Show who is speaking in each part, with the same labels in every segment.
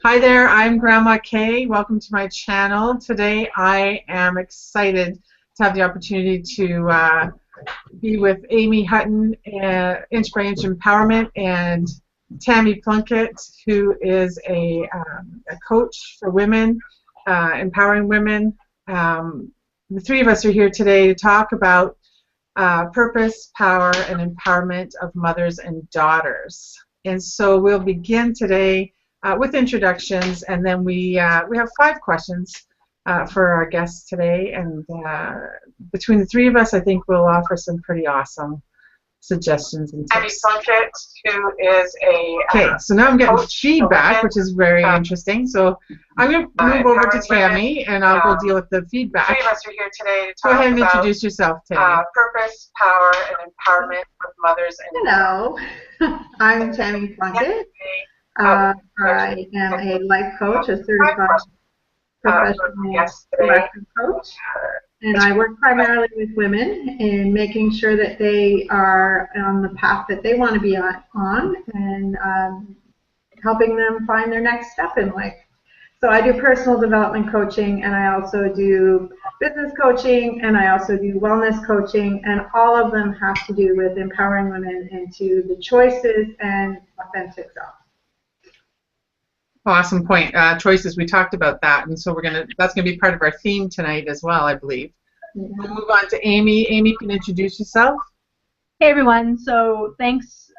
Speaker 1: Hi there, I'm Grandma Kay. Welcome to my channel. Today I am excited to have the opportunity to be with Aime Hutton, Inch by Inch Empowerment, and Tammy Plunkett, who is a coach for women, empowering women. The three of us are here today to talk about purpose, power, and empowerment of mothers and daughters. And so we'll begin today with introductions, and then we have 5 questions for our guests today, and between the three of us, I think we'll offer some pretty awesome suggestions and tips. Tammy Plunkett, who is okay, so now I'm getting feedback, which is very interesting. So I'm going to move over to Tammy, and I'll go deal with the feedback. Three of us are here today to talk Go ahead and introduce yourself, Tammy. Purpose, power, and empowerment of mothers and
Speaker 2: Hello, I'm Tammy Plunkett. I am a life coach, a certified professional life coach, and I work primarily with women in making sure that they are on the path that they want to be on and helping them find their next step in life. So I do personal development coaching, and I also do business coaching, and I also do wellness coaching, and all of them have to do with empowering women into the choices and authentic self.
Speaker 1: Awesome point. Choices. We talked about that, and so that's gonna be part of our theme tonight as well, I believe. Yeah. We'll move on to Amy. Amy, can you introduce yourself?
Speaker 3: Hey everyone. So thanks,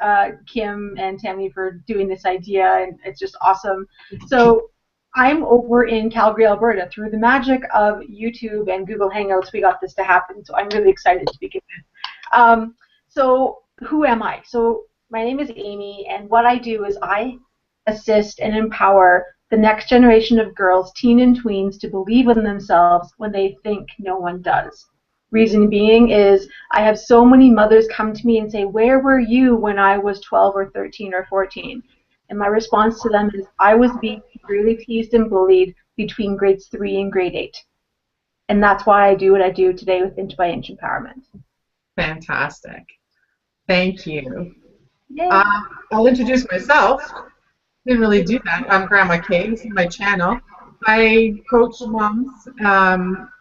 Speaker 3: Kim and Tammy, for doing this idea, and it's just awesome. So I'm over in Calgary, Alberta. Through the magic of YouTube and Google Hangouts, we got this to happen. So I'm really excited to begin with. So who am I? So my name is Amy, and what I do is I assist and empower the next generation of girls, teen and tweens, to believe in themselves when they think no one does. Reason being is I have so many mothers come to me and say, where were you when I was 12 or 13 or 14? And my response to them is, I was being really teased and bullied between grades 3 and grade 8. And that's why I do what I do today with Inch by Inch Empowerment.
Speaker 1: Fantastic. Thank you. I'll introduce myself. Didn't really do that. I'm Grandma Kay. This is my channel. I coach moms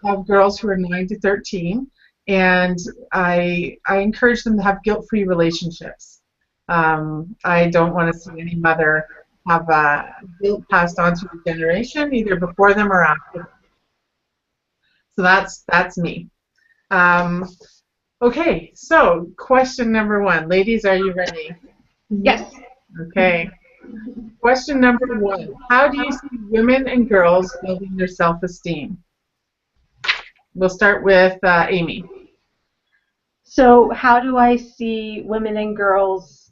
Speaker 1: of girls who are 9 to 13, and I encourage them to have guilt-free relationships. I don't want to see any mother have guilt passed on through the generation, either before them or after them. So that's me. Okay, so question number 1. Ladies, are you ready?
Speaker 3: Yes.
Speaker 1: Okay. Question number 1. How do you see women and girls building their self-esteem? We'll start with Amy.
Speaker 3: So how do I see women and girls?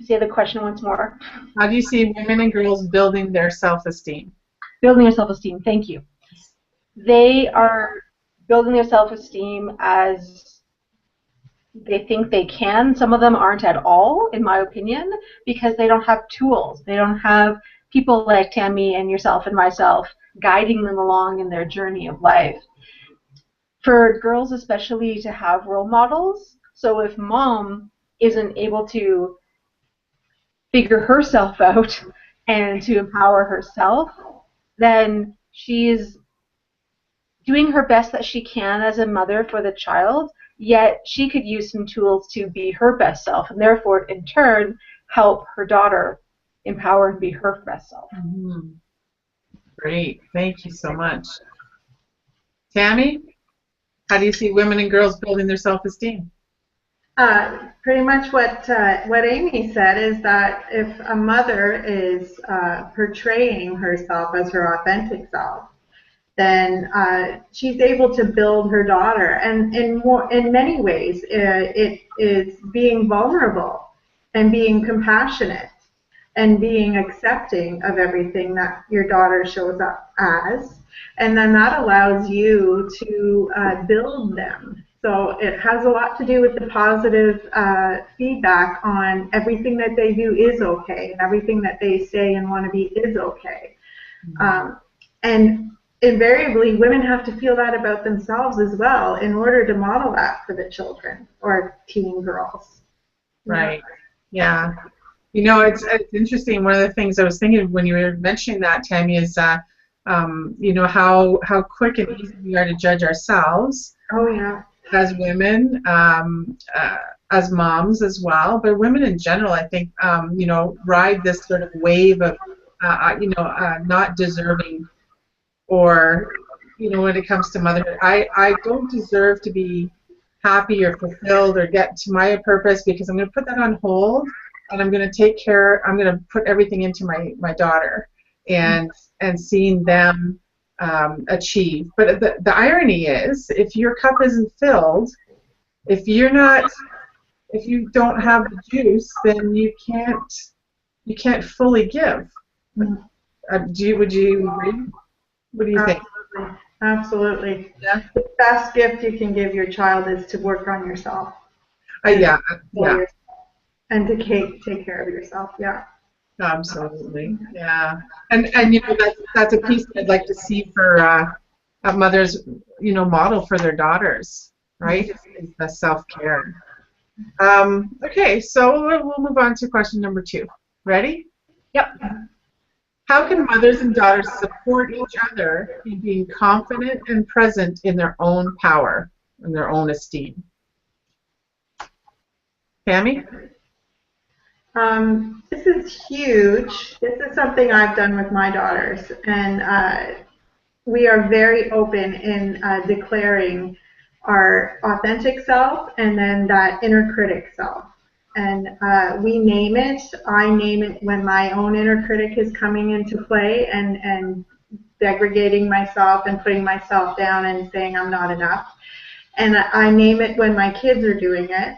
Speaker 3: Say the question once more.
Speaker 1: How do you see women and girls building their self-esteem?
Speaker 3: Building their self-esteem. Thank you. They are building their self-esteem as they think they can. Some of them aren't at all, in my opinion, because they don't have tools. They don't have people like Tammy and yourself and myself guiding them along in their journey of life. For girls especially, to have role models. So if mom isn't able to figure herself out and to empower herself, then she's doing her best that she can as a mother for the child, yet she could use some tools to be her best self, and therefore, in turn, help her daughter empower and be her best self.
Speaker 1: Mm-hmm. Great. Thank you so much. Tammy, how do you see women and girls building their self-esteem?
Speaker 2: Pretty much what Amy said is that if a mother is portraying herself as her authentic self, then she's able to build her daughter, and in many ways it is being vulnerable and being compassionate and being accepting of everything that your daughter shows up as, and then that allows you to build them. So it has a lot to do with the positive feedback on everything that they do is okay, and everything that they say and want to be is okay. And invariably, women have to feel that about themselves as well in order to model that for the children or teen girls.
Speaker 1: Right. Yeah. You know, it's interesting. One of the things I was thinking when you were mentioning that, Tammy, is you know, how quick and easy we are to judge ourselves.
Speaker 2: Oh, yeah.
Speaker 1: As women, as moms as well, but women in general, I think, you know, ride this sort of wave of, you know, not deserving, or, you know, when it comes to motherhood, I don't deserve to be happy or fulfilled or get to my purpose, because I'm going to put that on hold, and I'm going to take care, I'm going to put everything into my daughter, and seeing them achieve. But the irony is, if your cup isn't filled, if you don't have the juice, then you can't fully give. Would you agree? What do you think?
Speaker 2: Absolutely.
Speaker 1: Yeah.
Speaker 2: The best gift you can give your child is to work on yourself.
Speaker 1: Yeah.
Speaker 2: And to take care of yourself. Yeah.
Speaker 1: Absolutely. Yeah. And you know, that's a piece that I'd like to see for mothers, you know, model for their daughters, right? Is the self-care. Okay, so we'll move on to question number 2. Ready?
Speaker 3: Yep.
Speaker 1: How can mothers and daughters support each other in being confident and present in their own power and their own esteem? Tammy?
Speaker 2: This is huge. This is something I've done with my daughters, and we are very open in declaring our authentic self and then that inner critic self. And we name it. I name it when my own inner critic is coming into play and degrading myself and putting myself down and saying I'm not enough. And I name it when my kids are doing it.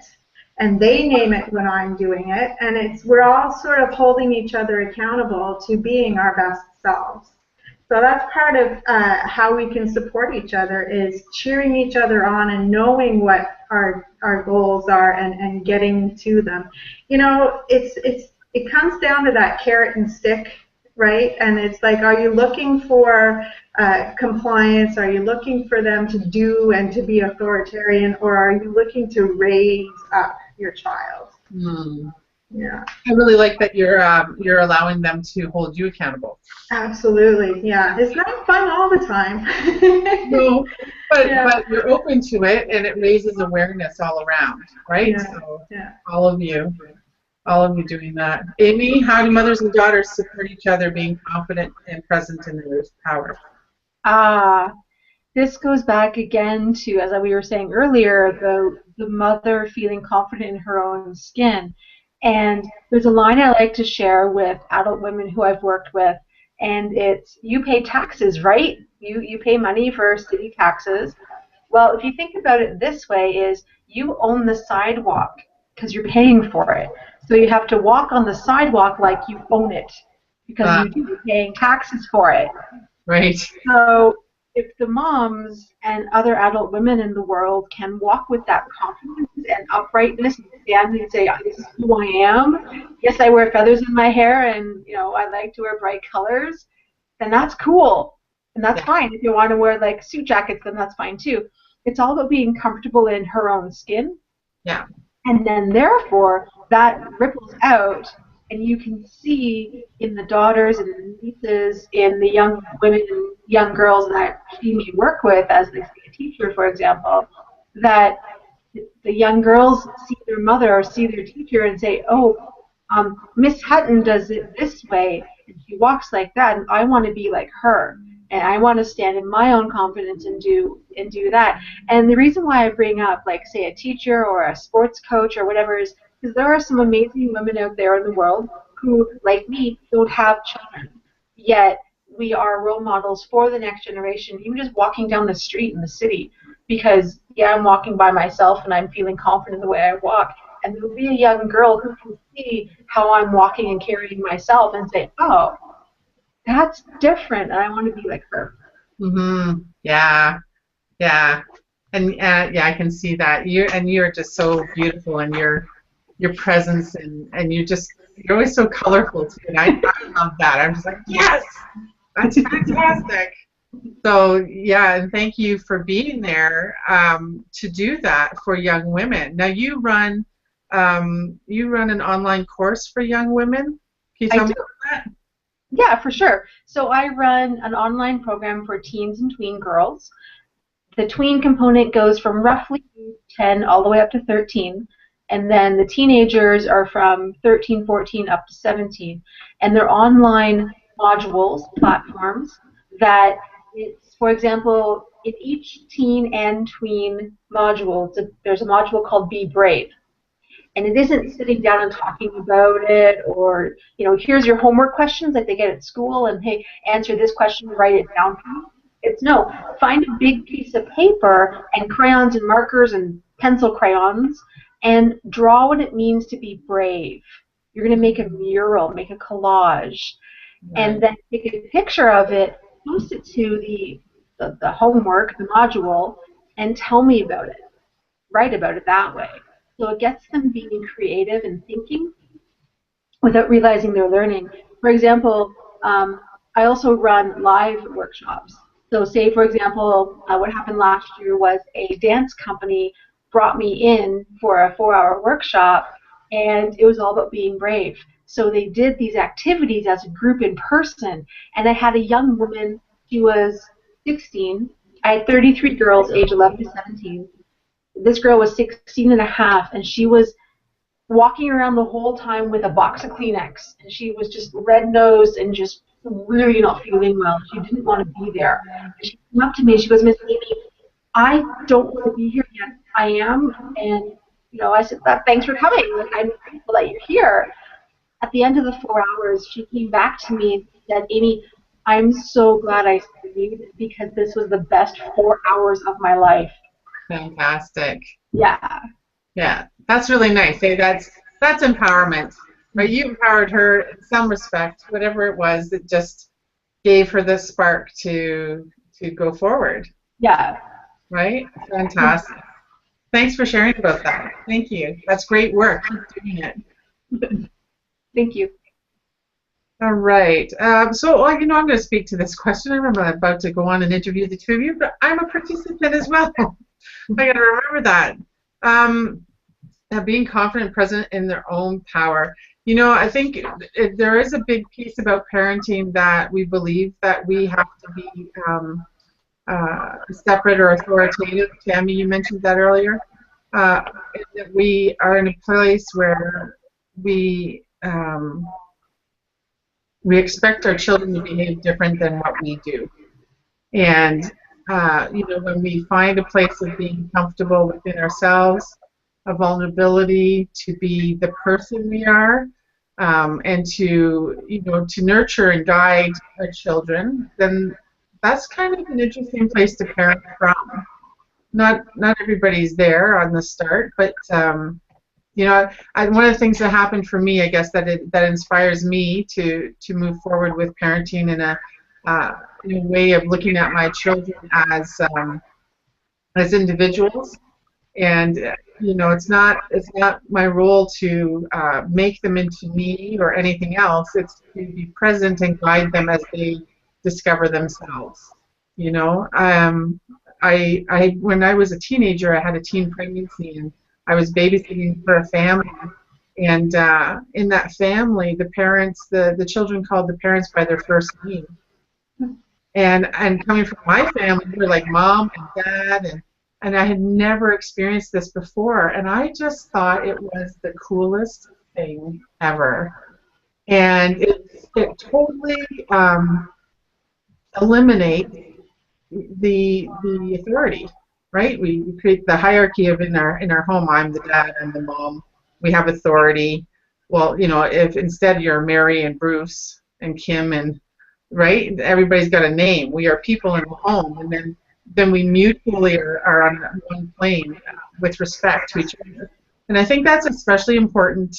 Speaker 2: And they name it when I'm doing it. And we're all sort of holding each other accountable to being our best selves. So that's part of how we can support each other, is cheering each other on and knowing what our goals are and getting to them. You know, it comes down to that carrot and stick, right? And it's like, are you looking for compliance? Are you looking for them to do and to be authoritarian, or are you looking to raise up your child? Yeah.
Speaker 1: I really like that you're allowing them to hold you accountable.
Speaker 2: Absolutely, yeah. It's not fun all the time.
Speaker 1: No, but you're open to it, and it raises awareness all around, right?
Speaker 2: Yeah.
Speaker 1: So all of you doing that. Aime, how do mothers and daughters support each other being confident and present in their power?
Speaker 3: This goes back again to, as we were saying earlier, the mother feeling confident in her own skin. And there's a line I like to share with adult women who I've worked with, and it's, you pay taxes, right? You pay money for city taxes. Well, if you think about it this way, is you own the sidewalk because you're paying for it. So you have to walk on the sidewalk like you own it because you're paying taxes for it.
Speaker 1: Right.
Speaker 3: So if the moms and other adult women in the world can walk with that confidence and uprightness and stand and say, this is who I am, yes, I wear feathers in my hair, and you know, I like to wear bright colors, then that's cool. And that's fine. If you want to wear like suit jackets, then that's fine too. It's all about being comfortable in her own skin.
Speaker 1: Yeah.
Speaker 3: And then therefore that ripples out, and you can see in the daughters and the nieces, in the young women and young girls that she may work with, as they see a teacher, for example, that the young girls see their mother or see their teacher and say, oh, Miss Hutton does it this way, and she walks like that, and I want to be like her, and I want to stand in my own confidence and do that. And the reason why I bring up, like, say, a teacher or a sports coach or whatever is because there are some amazing women out there in the world who, like me, don't have children, yet we are role models for the next generation, even just walking down the street in the city, because, yeah, I'm walking by myself and I'm feeling confident in the way I walk, and there will be a young girl who can see how I'm walking and carrying myself and say, oh, that's different, and I want to be like her.
Speaker 1: Yeah. And yeah, I can see that. You're just so beautiful, and your presence, and you're always so colorful too. And I love that. I'm just like, yes, that's fantastic. So yeah, and thank you for being there to do that for young women. Now you run you run an online course for young women. Can you
Speaker 3: I
Speaker 1: tell me
Speaker 3: do.
Speaker 1: about that?
Speaker 3: Yeah, for sure. So I run an online program for teens and tween girls. The tween component goes from roughly 10 all the way up to 13, and then the teenagers are from 13, 14 up to 17. And they're online modules, platforms that it's, for example, in each teen and tween module, there's a module called Be Brave. And it isn't sitting down and talking about it, or, here's your homework questions like they get at school, and hey, answer this question, write it down for me. It's no, find a big piece of paper and crayons and markers and pencil crayons and draw what it means to be brave. You're going to make a mural, make a collage, and then take a picture of it, post it to the homework, the module, and tell me about it. Write about it that way. So it gets them being creative and thinking without realizing they're learning. For example, I also run live workshops. So say, for example, what happened last year was a dance company brought me in for a 4-hour workshop, and it was all about being brave. So they did these activities as a group in person, and I had a young woman, she was 16. I had 33 girls age 11 to 17. This girl was 16 and a half, and she was walking around the whole time with a box of Kleenex, and she was just red-nosed and just really not feeling well. She didn't want to be there. And she came up to me, she goes, Miss Amy, I don't want to be here yet. I am, and I said, thanks for coming. Like, I'm grateful that you're here. At the end of the 4 hours, she came back to me and said, Amy, I'm so glad I stayed because this was the best 4 hours of my life.
Speaker 1: Fantastic.
Speaker 3: Yeah.
Speaker 1: Yeah, that's really nice. Hey, that's empowerment, right? You empowered her in some respect, whatever it was that just gave her the spark to go forward.
Speaker 3: Yeah.
Speaker 1: Right? Fantastic. Thanks for sharing about that. Thank you. That's great work. Keep doing it.
Speaker 3: Thank you.
Speaker 1: All right. So, I'm going to speak to this question. I remember I'm about to go on and interview the two of you, but I'm a participant as well. I got to remember that. Being confident, present in their own power. I think there is a big piece about parenting that we believe that we have to be separate or authoritative. Tammy, you mentioned that earlier. That we are in a place where we expect our children to behave different than what we do. And, when we find a place of being comfortable within ourselves, a vulnerability to be the person we are, and to nurture and guide our children, then that's kind of an interesting place to parent from. Not everybody's there on the start, but one of the things that happened for me, I guess, that inspires me to move forward with parenting in a way of looking at my children as individuals. And it's not my role to make them into me or anything else. It's to be present and guide them as they discover themselves. I when I was a teenager, I had a teen pregnancy, and I was babysitting for a family. And in that family, the children called the parents by their first name. And coming from my family, we were like mom and dad, and I had never experienced this before, and I just thought it was the coolest thing ever. And it totally eliminates the authority, right? We create the hierarchy of in our home. I'm the dad, I'm the mom. We have authority. Well, if instead you're Mary and Bruce and Kim and right, everybody's got a name. We are people in the home, and then we mutually are on one plane with respect to each other. And I think that's especially important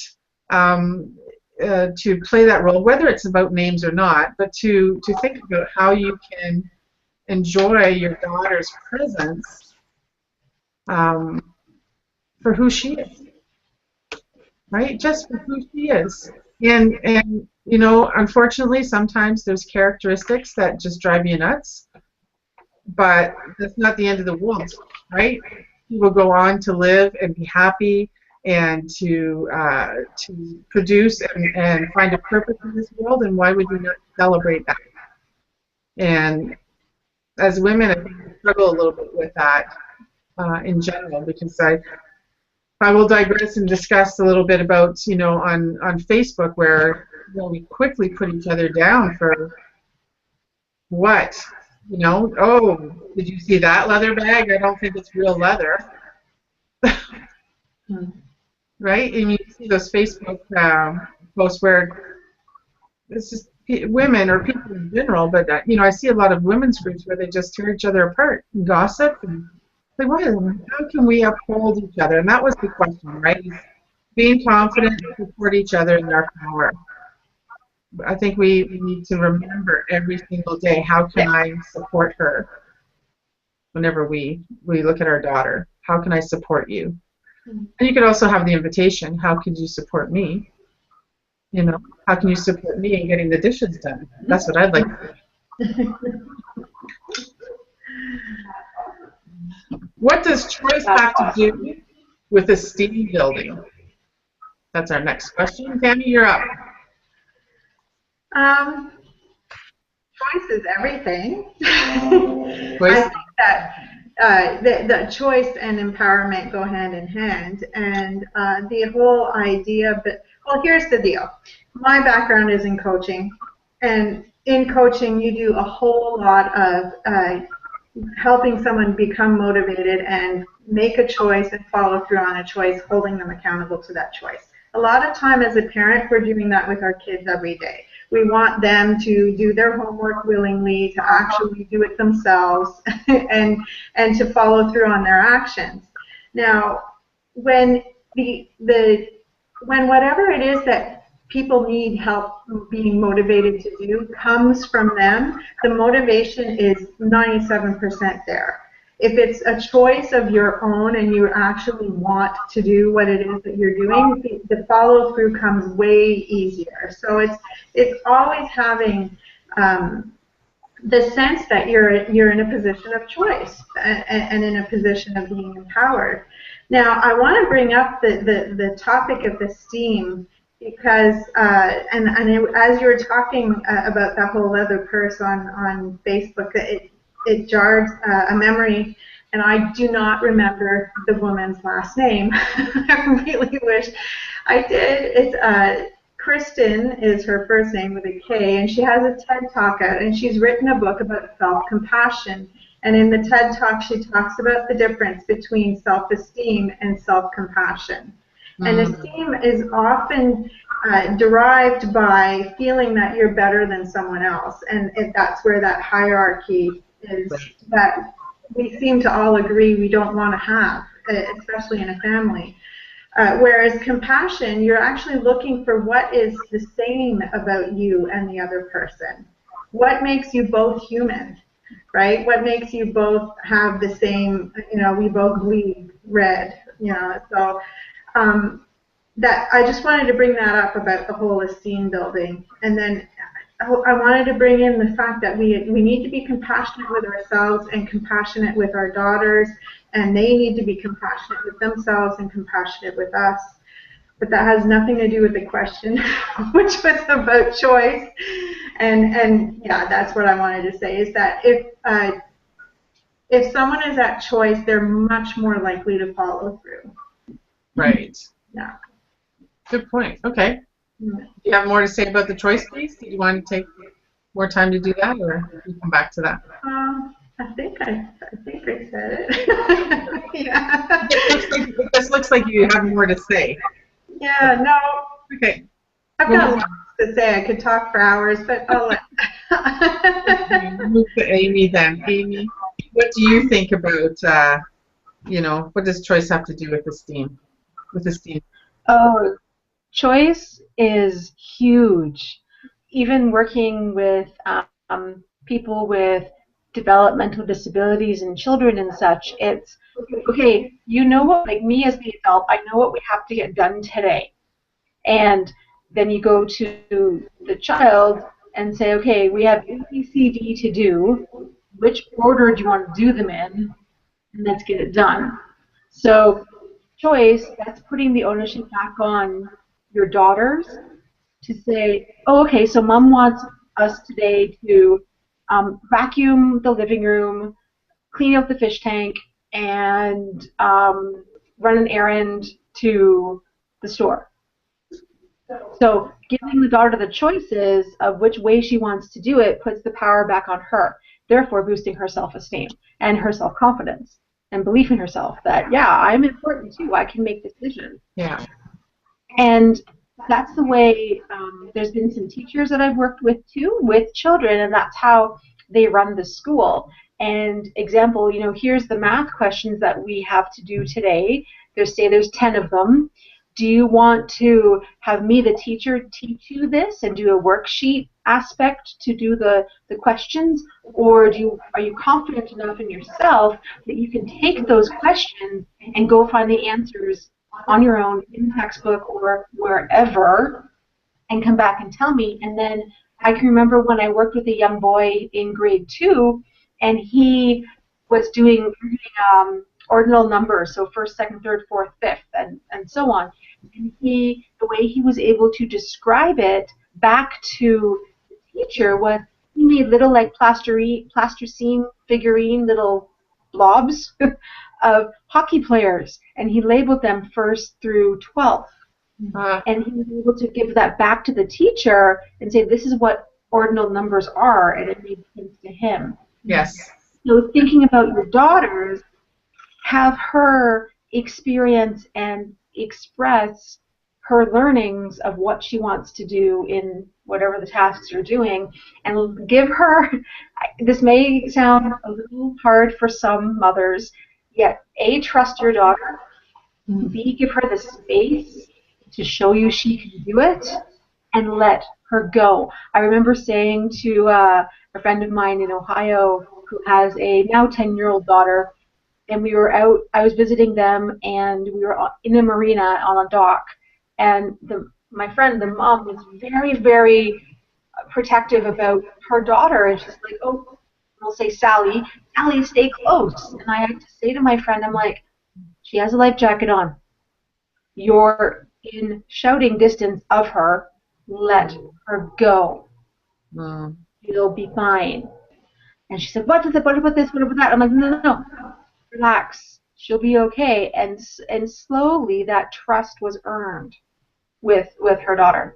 Speaker 1: to play that role, whether it's about names or not, but to think about how you can enjoy your daughter's presence for who she is, right? Just for who she is. And unfortunately, sometimes there's characteristics that just drive you nuts. But that's not the end of the world, right? People go on to live and be happy and to produce and find a purpose in this world, and why would we not celebrate that? And as women, I think we struggle a little bit with that in general, because I will digress and discuss a little bit about, on Facebook, where we quickly put each other down for what? Oh, did you see that leather bag? I don't think it's real leather. Right? I mean, you see those Facebook posts where it's just women or people in general, but I see a lot of women's groups where they just tear each other apart and gossip, and like, how can we uphold each other? And that was the question, right? Being confident and support each other in our power. I think we need to remember every single day, how can I support her? Whenever we look at our daughter, how can I support you? And you could also have the invitation, how could you support me? How can you support me in getting the dishes done? That's what I'd like to do. What does choice have to do with esteem building? That's our next question. Tammy, you're up.
Speaker 2: Choice is everything. I think that the choice and empowerment go hand in hand, and the whole idea. But well, here's the deal. My background is in coaching, and in coaching, you do a whole lot of helping someone become motivated and make a choice and follow through on a choice, holding them accountable to that choice. A lot of time as a parent, we're doing that with our kids every day. We want them to do their homework willingly, to actually do it themselves, and to follow through on their actions. Now, when whatever it is that people need help being motivated to do comes from them, the motivation is 97% there. If it's a choice of your own and you actually want to do what it is that you're doing, the follow through comes way easier. So it's always having the sense that you're in a position of choice and in a position of being empowered. Now, I want to bring up the topic of esteem, because as you were talking about that whole leather purse on Facebook, it jarred a memory, and I do not remember the woman's last name. I really wish I did. It's Kristen is her first name with a K, and she has a TED Talk out, and she's written a book about self-compassion. And in the TED Talk, she talks about the difference between self-esteem and self-compassion. And esteem is often derived by feeling that you're better than someone else, and that's where that hierarchy is that we seem to all agree we don't want to have, especially in a family. Whereas compassion, you're actually looking for what is the same about you and the other person. What makes you both human, right? What makes you both have the same, we both bleed red, so that I just wanted to bring that up about the whole esteem building. And then I wanted to bring in the fact that we need to be compassionate with ourselves and compassionate with our daughters, and they need to be compassionate with themselves and compassionate with us. But that has nothing to do with the question, which was about choice. And yeah, that's what I wanted to say, is that if someone is at choice, they're much more likely to follow through.
Speaker 1: Right.
Speaker 2: Yeah.
Speaker 1: Good point. Okay. Do you have more to say about the choice piece? Do you want to take more time to do that, or we come back to that?
Speaker 2: I think I said it. Yeah.
Speaker 1: This looks like you have more to say.
Speaker 2: Yeah. No.
Speaker 1: Okay.
Speaker 2: I've got lots to say. I could talk for hours, but I'll let.
Speaker 1: Move to Aime then. Aime, what do you think about? What does choice have to do with esteem?
Speaker 3: Oh, choice is huge. Even working with people with developmental disabilities and children and such, it's okay. What, like me as the adult, I know what we have to get done today, and then you go to the child and say, okay, we have A, B, C, D to do. Which order do you want to do them in? And let's get it done. So choice, that's putting the ownership back on your daughters to say, oh, okay, so mom wants us today to vacuum the living room, clean out the fish tank, and run an errand to the store. So giving the daughter the choices of which way she wants to do it puts the power back on her, therefore boosting her self-esteem and her self-confidence and belief in herself that, yeah, I'm important too. I can make decisions.
Speaker 1: Yeah.
Speaker 3: And that's the way, there's been some teachers that I've worked with too, with children, and that's how they run the school. And example, here's the math questions that we have to do today. There's 10 of them. Do you want to have me, the teacher, teach you this and do a worksheet aspect to do the questions? Or are you confident enough in yourself that you can take those questions and go find the answers on your own in the textbook or wherever and come back and tell me? And then I can remember when I worked with a young boy in grade 2, and he was doing ordinal numbers, so first, second, third, fourth, fifth, and so on. And the way he was able to describe it back to the teacher was he made little like plasticine figurine little blobs of hockey players, and he labeled them 1st through 12th. And he was able to give that back to the teacher and say, this is what ordinal numbers are, and it made sense to him.
Speaker 1: Yes.
Speaker 3: So thinking about your daughters, have her experience and express her learnings of what she wants to do in whatever the tasks you're doing, and give her, this may sound a little hard for some mothers, yet A, trust your daughter, B, give her the space to show you she can do it, and let her go. I remember saying to a friend of mine in Ohio who has a now 10-year-old daughter, and we were out, I was visiting them, and we were in a marina on a dock, and my friend, the mom, was very, very protective about her daughter, and she's like, oh, we'll say Sally, stay close. And I had to say to my friend, I'm like, she has a life jacket on. You're in shouting distance of her. Let her go. You'll be fine. And she said, what about this? What about that? I'm like, no. Relax. She'll be okay. And slowly that trust was earned with her daughter.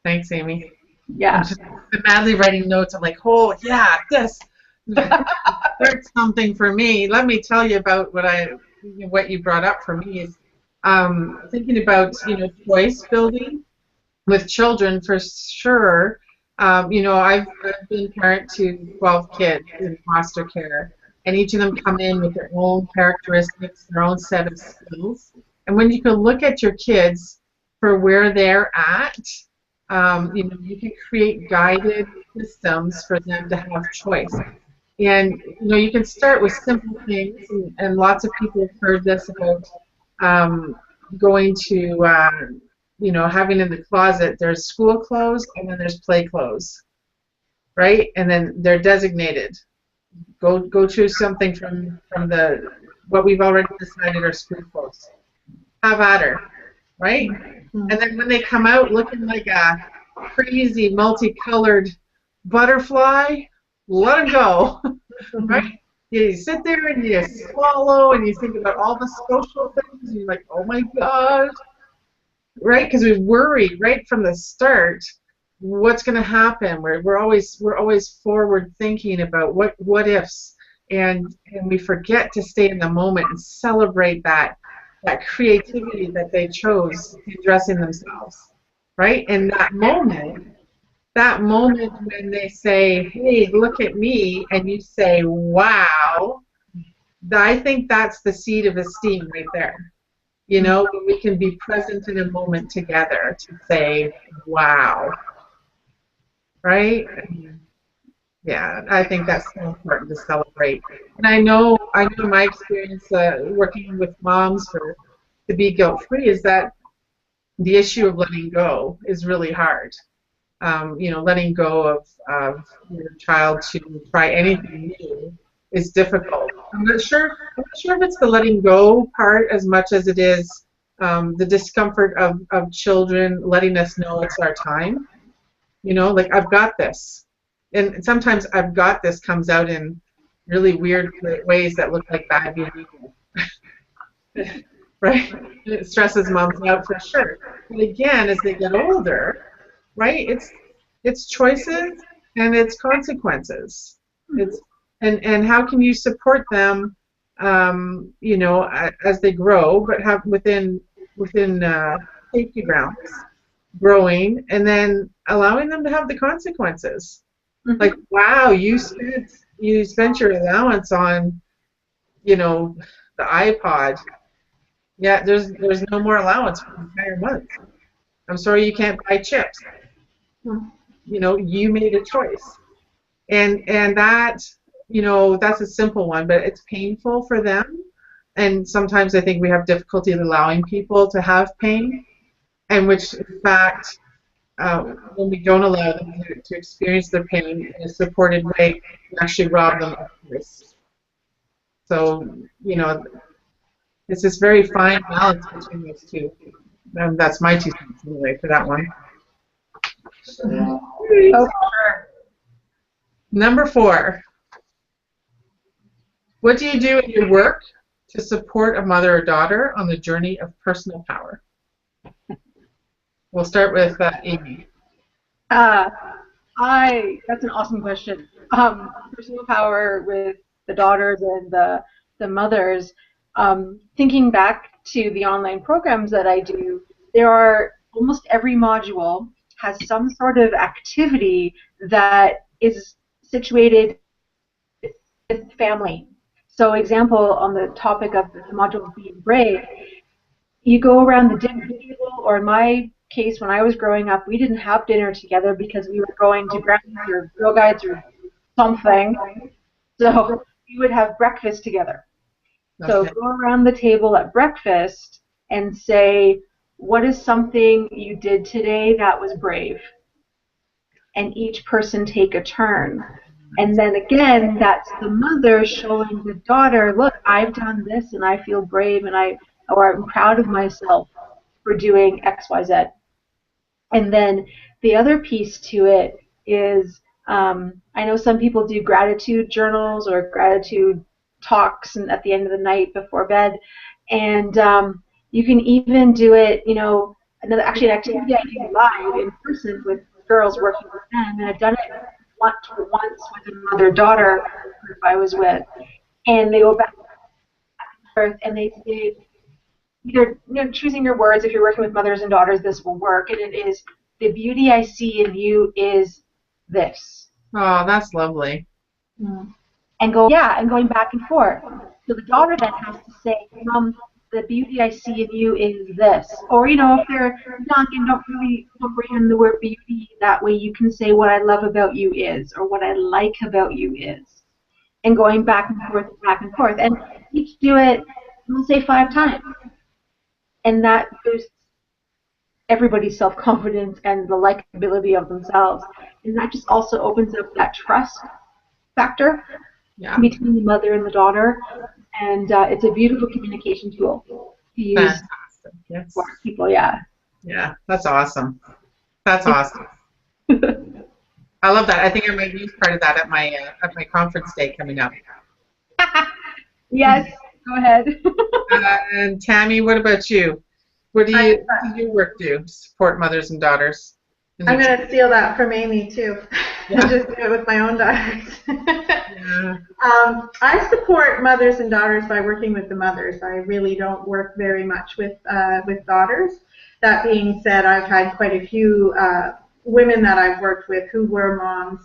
Speaker 1: Thanks, Amy.
Speaker 3: Yeah.
Speaker 1: I'm just madly writing notes. I'm like, oh yeah, this. There's something for me. Let me tell you about what you brought up for me is thinking about choice building with children for sure. I've been parent to 12 kids in foster care, and each of them come in with their own characteristics, their own set of skills. And when you can look at your kids for where they're at, you can create guided systems for them to have choice. And you can start with simple things, and lots of people have heard this about going to having in the closet, there's school clothes and then there's play clothes, right? And then they're designated. Go choose something from what we've already decided are school clothes. Have at her, right? And then when they come out looking like a crazy multicolored butterfly, let them go, right? You sit there and you swallow and you think about all the social things and you're like, oh my gosh, right? Because we worry right from the start what's going to happen. We're always forward thinking about what ifs, and we forget to stay in the moment and celebrate that creativity that they chose in dressing themselves, right? And that moment when they say, hey, look at me, and you say, wow, I think that's the seed of esteem right there. When we can be present in a moment together to say, wow, right? Yeah, I think that's so important to celebrate. And I know my experience working with moms to be guilt-free is that the issue of letting go is really hard. Letting go of your child to try anything new is difficult. I'm not sure if it's the letting go part as much as it is the discomfort of children letting us know it's our time. You know, like I've got this. And sometimes I've got this comes out in really weird ways that look like bad behavior. Right? It stresses moms out for sure. But again, as they get older, right, it's choices and it's consequences. It's and how can you support them, you know, as they grow, but have within safety grounds, growing, and then allowing them to have the consequences. Like, wow, you spent your allowance on, you know, the iPod. Yeah, there's no more allowance for the entire month. I'm sorry you can't buy chips. You know, you made a choice. And that, you know, that's a simple one, but it's painful for them. And sometimes I think we have difficulty allowing people to have pain, and which, in fact, when we don't allow them to experience their pain in a supported way, we actually rob them of choice. So, you know, it's this very fine balance between those two. That's my 2 cents anyway for that one.
Speaker 3: Oh, sure.
Speaker 1: Number 4. What do you do in your work to support a mother or daughter on the journey of personal power? We'll start with Aime.
Speaker 3: That's an awesome question. Personal power with the daughters and the mothers. Thinking back to the online programs that I do, there are almost every module has some sort of activity that is situated with family. So, example on the topic of the module of being brave, you go around the dinner table, or in my case, when I was growing up, we didn't have dinner together because we were going to grandmak or Girl Guides or something. So we would have breakfast together. So go around the table at breakfast and say, what is something you did today that was brave? And each person take a turn. And then again, that's the mother showing the daughter, look, I've done this and I feel brave and I'm proud of myself for doing X, Y, Z. And then the other piece to it is, I know some people do gratitude journals or gratitude talks and at the end of the night before bed, and you can even do it, you know, an activity I do live in person with girls working with them, and I've done it once with a mother-daughter group I was with, and they go back and forth and they say, either, you know, choosing your words, if you're working with mothers and daughters, this will work, and it is, the beauty I see in you is this.
Speaker 1: Oh, that's lovely.
Speaker 3: And going back and forth. So the daughter then has to say, Mom, the beauty I see in you is this. Or, you know, if they're young and don't really comprehend the word beauty, that way you can say what I love about you is, or what I like about you is. And going back and forth and back and forth. And each do it, we'll say 5 times. And that boosts everybody's self-confidence and the likability of themselves. And that just also opens up that trust factor between the mother and the daughter. And it's a beautiful communication tool to use for people. Yeah,
Speaker 1: that's awesome. That's awesome. I love that. I think I might use part of that at my conference day coming up.
Speaker 3: Yes, go ahead.
Speaker 1: And Tammy, what about you? What do your work do to support mothers and daughters?
Speaker 2: I'm going to steal that from Aime too. Just do it with my own daughters. I support mothers and daughters by working with the mothers. I really don't work very much with daughters. That being said, I've had quite a few women that I've worked with who were moms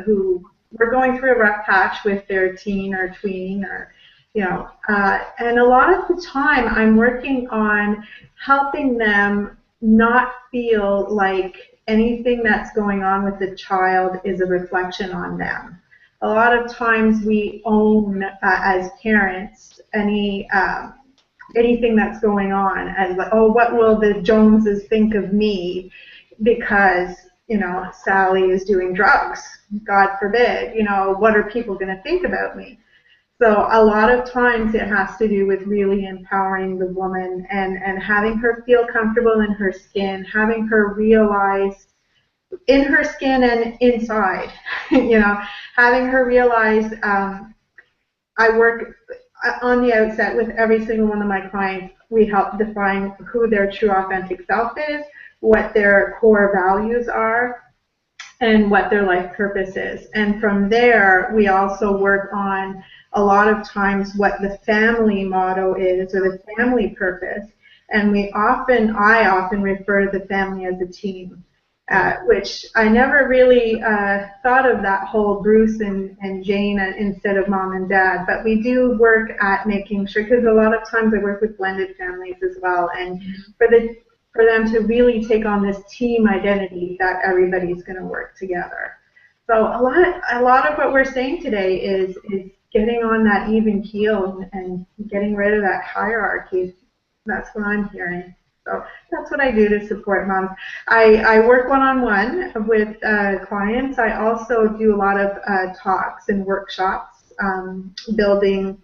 Speaker 2: who were going through a rough patch with their teen or tween, or and a lot of the time I'm working on helping them not feel like anything that's going on with the child is a reflection on them. A lot of times we own, as parents, anything that's going on as like, oh, what will the Joneses think of me because, Sally is doing drugs, God forbid, what are people going to think about me? So a lot of times it has to do with really empowering the woman and having her feel comfortable in her skin, having her realize in her skin and inside, having her realize I work on the outset with every single one of my clients. We help define who their true authentic self is, what their core values are, and what their life purpose is. And from there, we also work on a lot of times what the family motto is or the family purpose. And I often refer to the family as a team, which I never really thought of that whole Bruce and Jane instead of mom and dad. But we do work at making sure, because a lot of times I work with blended families as well. And for them to really take on this team identity that everybody's going to work together. So a lot of what we're saying today is getting on that even keel and getting rid of that hierarchy. That's what I'm hearing. So that's what I do to support moms. I work one-on-one with clients. I also do a lot of talks and workshops, building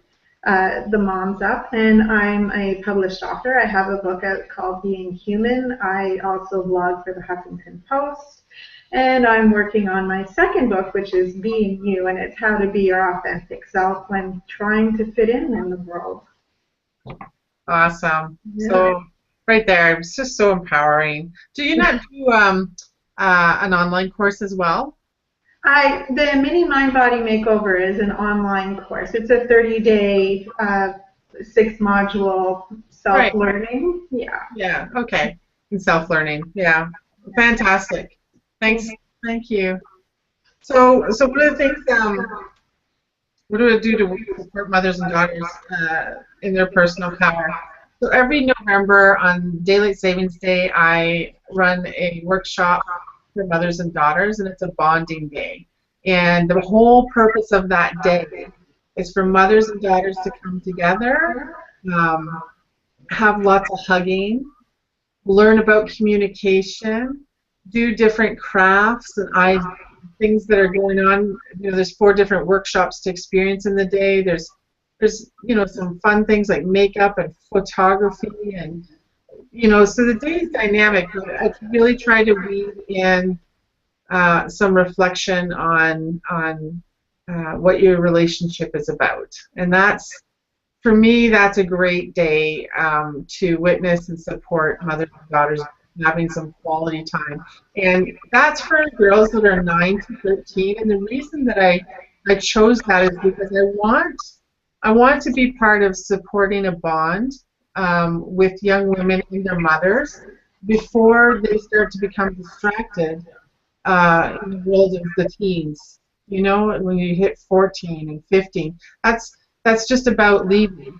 Speaker 2: the moms up, and I'm a published author. I have a book out called Being Human. I also blog for the Huffington Post, and I'm working on my second book, which is Being You, and it's how to be your authentic self when trying to fit in the world.
Speaker 1: Awesome. Yeah. So right there, it's just so empowering. Do you not do an online course as well?
Speaker 2: The Mini Mind Body Makeover is an online course. It's a 30-day, 6-module self-learning. Right. Yeah.
Speaker 1: Yeah. Okay. And self-learning. Yeah. Fantastic. Thanks. Thank you. So what are the things? What do I do to support mothers and daughters in their personal power? So every November on Daylight Savings Day, I run a workshop for mothers and daughters, and it's a bonding day. And the whole purpose of that day is for mothers and daughters to come together, have lots of hugging, learn about communication, do different crafts and things that are going on. There's 4 different workshops to experience in the day. There's some fun things like makeup and photography, and so the day is dynamic. I really try to weave in some reflection on what your relationship is about, and for me that's a great day to witness and support mothers and daughters having some quality time. And that's for girls that are 9 to 13, and the reason that I chose that is because I want to be part of supporting a bond with young women and their mothers before they start to become distracted in the world of the teens. When you hit 14 and 15, that's just about leaving.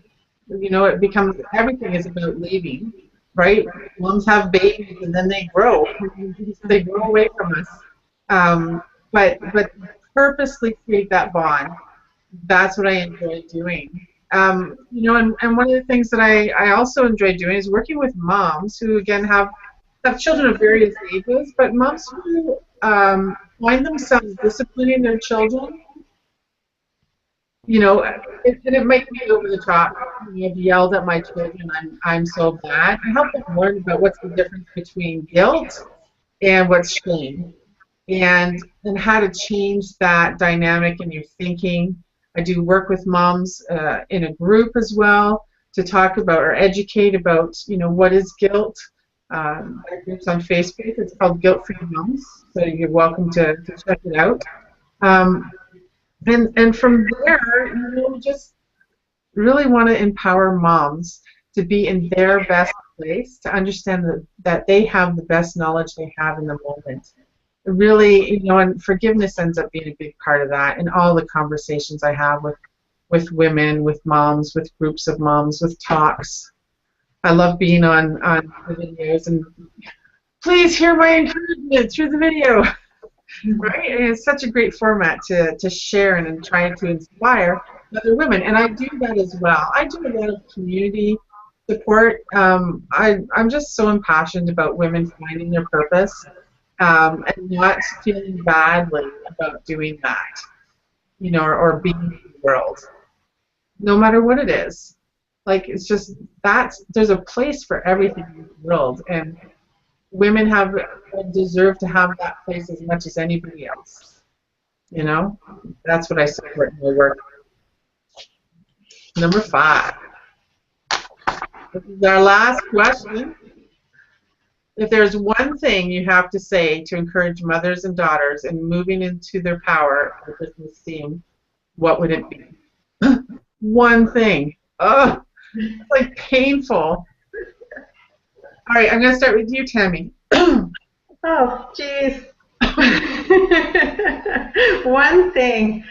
Speaker 1: It becomes, everything is about leaving, right? Moms have babies and then they grow. They grow away from us. But purposely create that bond. That's what I enjoy doing. And one of the things that I also enjoy doing is working with moms who, again, have children of various ages, but moms who find themselves disciplining their children. It might be over the top. I've yelled at my children, I'm so bad. I help them learn about what's the difference between guilt and what's shame, and how to change that dynamic in your thinking. I do work with moms in a group as well to talk about or educate about, what is guilt. Our group's on Facebook. It's called Guilt Free Moms, so you're welcome to check it out. And from there, just really want to empower moms to be in their best place, to understand that they have the best knowledge they have in the moment. Really, and forgiveness ends up being a big part of that in all the conversations I have with women, with moms, with groups of moms, with talks. I love being on the videos, and please hear my encouragement through the video. Right? And it's such a great format to share and try to inspire other women, and I do that as well. I do a lot of community support. I'm just so impassioned about women finding their purpose and not feeling badly about doing that, or being in the world. no matter what it is. Like, it's just, there's a place for everything in the world, and women deserve to have that place as much as anybody else. You know, that's what I support in my work. Number 5. This is our last question. If there's one thing you have to say to encourage mothers and daughters in moving into their power of business esteem, what would it be? One thing. Oh, it's like painful. All right, I'm going to start with you, Tammy.
Speaker 2: Oh, geez. One thing.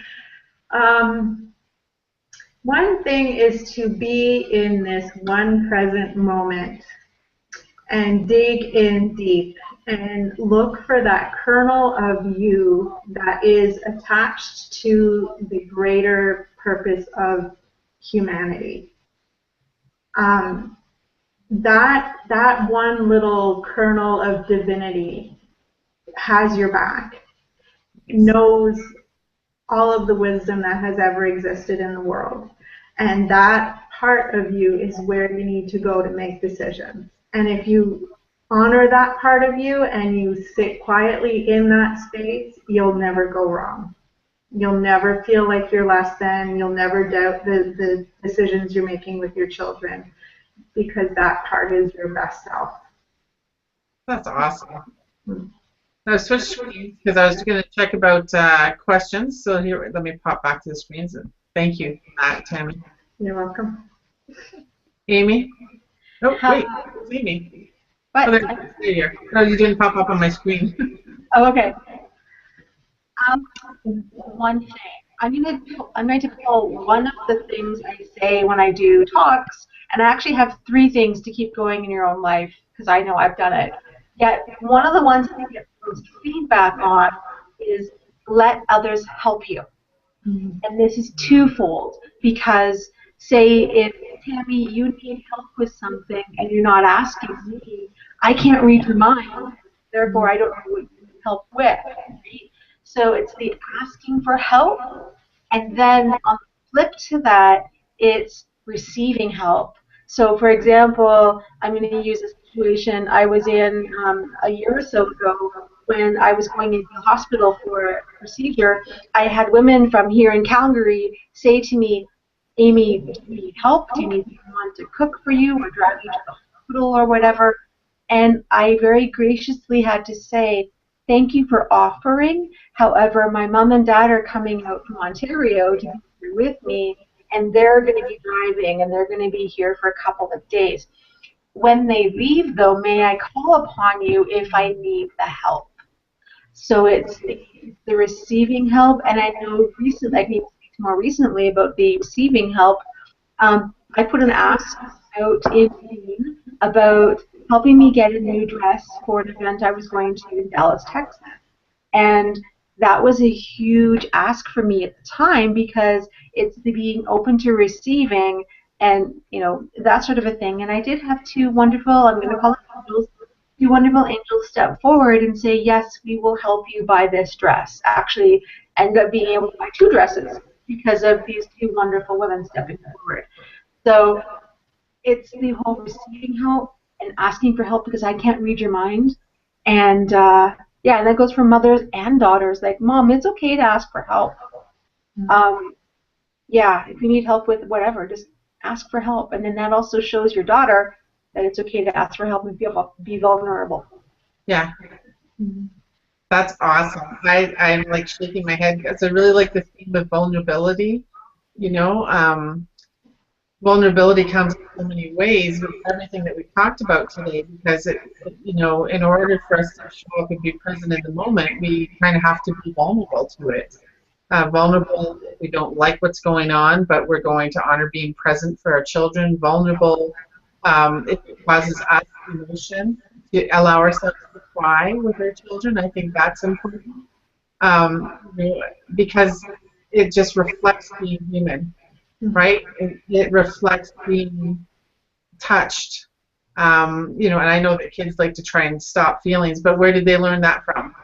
Speaker 2: One thing is to be in this one present moment and dig in deep and look for that kernel of you that is attached to the greater purpose of humanity. That one little kernel of divinity has your back, knows all of the wisdom that has ever existed in the world. And that part of you is where you need to go to make decisions. And if you honor that part of you and you sit quietly in that space, you'll never go wrong. You'll never feel like you're less than. You'll never doubt the decisions you're making with your children, because that part is your best self.
Speaker 1: That's awesome. Now switch screens because I was going to check about questions. So here, let me pop back to the screens. And thank you for that, Tammy.
Speaker 2: You're welcome.
Speaker 1: Amy? Oh, wait, it's Amy.
Speaker 3: What?
Speaker 1: Oh, there you are. No, you didn't pop up on my screen.
Speaker 3: Oh, okay. One thing. I'm going to pull one of the things I say when I do talks, and I actually have 3 things to keep going in your own life because I know I've done it. Yet one of the ones I get most feedback on is let others help you. Mm-hmm. And this is twofold, because say if, Tammy, you need help with something and you're not asking me, I can't read your mind, therefore I don't know what you need help with. Right? So it's the asking for help, and then on the flip to that, it's receiving help. So for example, I'm going to use a situation I was in a year or so ago when I was going into the hospital for a procedure. I had women from here in Calgary say to me, Amy, do you need help? Do you need someone to cook for you or drive you to the hospital or whatever? And I very graciously had to say, thank you for offering. However, my mom and dad are coming out from Ontario to be here with me, and they're going to be driving, and they're going to be here for a couple of days. When they leave, though, may I call upon you if I need the help? So it's the receiving help, and I know recently, I can even speak more recently about the receiving help. I put an ask out in June about helping me get a new dress for an event I was going to in Dallas, Texas. And that was a huge ask for me at the time, because it's the being open to receiving and, you know, that sort of a thing. And I did have 2 wonderful, I'm going to call it angels, 2 wonderful angels step forward and say, yes, we will help you buy this dress. Actually, end up being able to buy 2 dresses because of these 2 wonderful women stepping forward. So it's the whole receiving help and asking for help because I can't read your mind. And yeah, and that goes for mothers and daughters. Like, Mom, it's okay to ask for help. Yeah, if you need help with whatever, just ask for help. And then that also shows your daughter that it's okay to ask for help and be vulnerable.
Speaker 1: Yeah. That's awesome. I'm like shaking my head because I really like the theme of vulnerability. You know, vulnerability comes in so many ways with everything that we talked about today, because you know, in order for us to show up and be present in the moment, we kind of have to be vulnerable to it. Vulnerable if we don't like what's going on, but we're going to honor being present for our children. Vulnerable if it causes us emotion, to allow ourselves to cry with our children. I think that's important, because it just reflects being human. Right? It reflects being touched. You know, and I know that kids like to try and stop feelings, but where did they learn that from?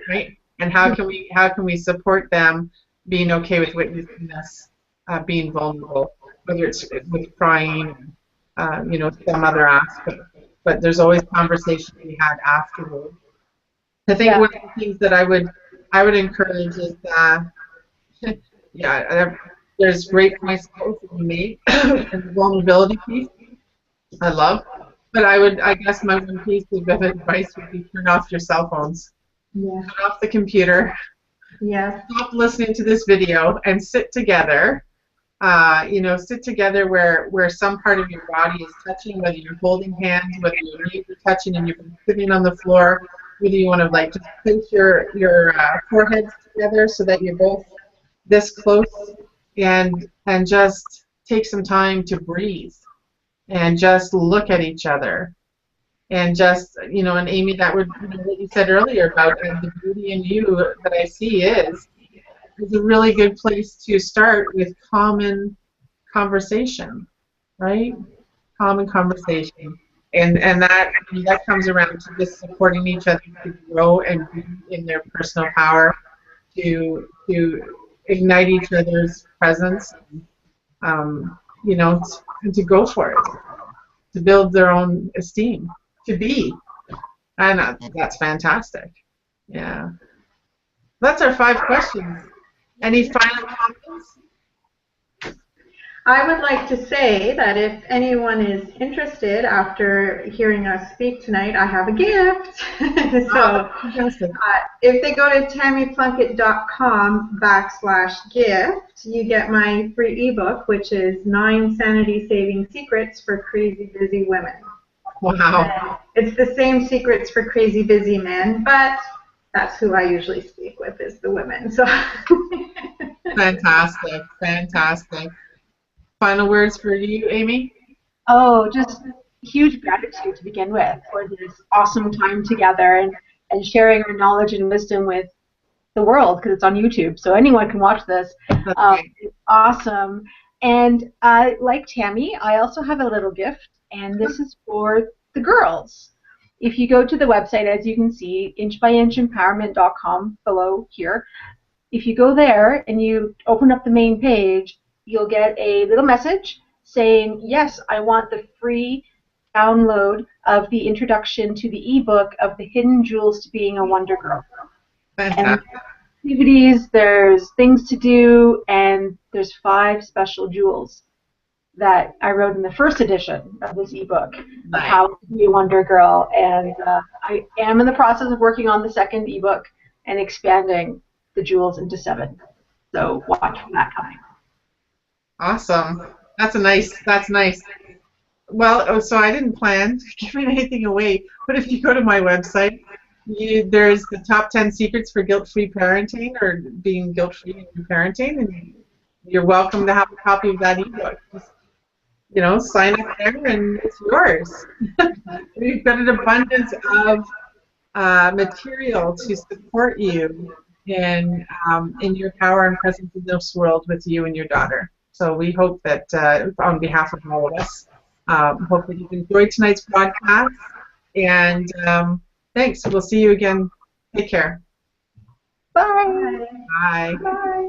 Speaker 1: Right? And how can we support them being okay with witnessing this? being vulnerable, whether it's with crying, some other aspect. But there's always conversation to be had afterward. I think
Speaker 3: Yeah.
Speaker 1: one of the things that I would encourage is, there's great points that you made, and the vulnerability piece I love. But I guess my one piece of advice would be turn off your cell phones,
Speaker 2: Yeah.
Speaker 1: turn off the computer,
Speaker 2: Yes.
Speaker 1: stop listening to this video, and sit together. Sit together where some part of your body is touching, whether you're holding hands, whether your knees are touching and you're sitting on the floor, whether you want to like just place your foreheads together so that you're both this close, and just take some time to breathe and just look at each other, and just and Amy, that would what you said earlier about the beauty in you that I see is a really good place to start with common conversation, right? Common conversation, and that comes around to just supporting each other to grow and be in their personal power, to ignite each other's presence, and to go for it, to build their own esteem, to be, and that's fantastic. Yeah, that's our 5 questions. Any final comments?
Speaker 2: I would like to say that if anyone is interested after hearing us speak tonight, I have a gift. So if they go to tammyplunkett.com/gift, you get my free ebook, which is 9 sanity-saving secrets for crazy busy women.
Speaker 1: Wow.
Speaker 2: It's the same secrets for crazy busy men, but that's who I usually speak with, is the women. So
Speaker 1: Fantastic, fantastic. Final words for you, Amy?
Speaker 3: Oh, just huge gratitude to begin with for this awesome time together and sharing our knowledge and wisdom with the world, because it's on YouTube, so anyone can watch this. It's awesome. And like Tammy, I also have a little gift, and this is for the girls. If you go to the website, as you can see, inchbyinchempowerment.com below here, if you go there and you open up the main page, you'll get a little message saying, yes, I want the free download of the introduction to the ebook of the hidden jewels to being a Wonder Girl.
Speaker 1: Fantastic.
Speaker 3: And activities, there's things to do, and there's 5 special jewels that I wrote in the first edition of this ebook of how to be a Wonder Girl. And I am in the process of working on the second ebook and expanding the jewels into 7. So watch for that coming.
Speaker 1: Awesome. That's nice. Well, so I didn't plan giving anything away, but if you go to my website, there's the top 10 secrets for guilt-free parenting, or being guilt-free in your parenting, and you're welcome to have a copy of that ebook. Just, sign up there and it's yours. We've got an abundance of material to support you in your power and presence in this world with you and your daughter. So we hope that, on behalf of all of us, hope that you've enjoyed tonight's broadcast. And thanks. We'll see you again. Take care.
Speaker 3: Bye.
Speaker 1: Bye.
Speaker 2: bye.